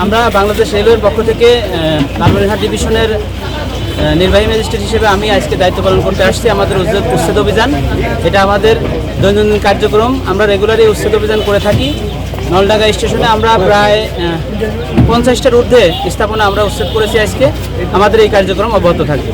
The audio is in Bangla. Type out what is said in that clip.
আমরা বাংলাদেশ রেলওয়ের পক্ষ থেকে লালমনিরহাট ডিভিশনের নির্বাহী ম্যাজিস্ট্রেট হিসেবে আমি আজকে দায়িত্ব পালন করতে আসছি। আমাদের উচ্ছেদ অভিযান এটা আমাদের দৈনন্দিন কার্যক্রম। আমরা রেগুলারই উচ্ছেদ অভিযান করে থাকি। নলডাঙ্গা স্টেশনে আমরা প্রায় 50টার ঊর্ধ্বে স্থাপনা আমরা উচ্ছেদ করেছি। আজকে আমাদের এই কার্যক্রম অব্যাহত থাকবে।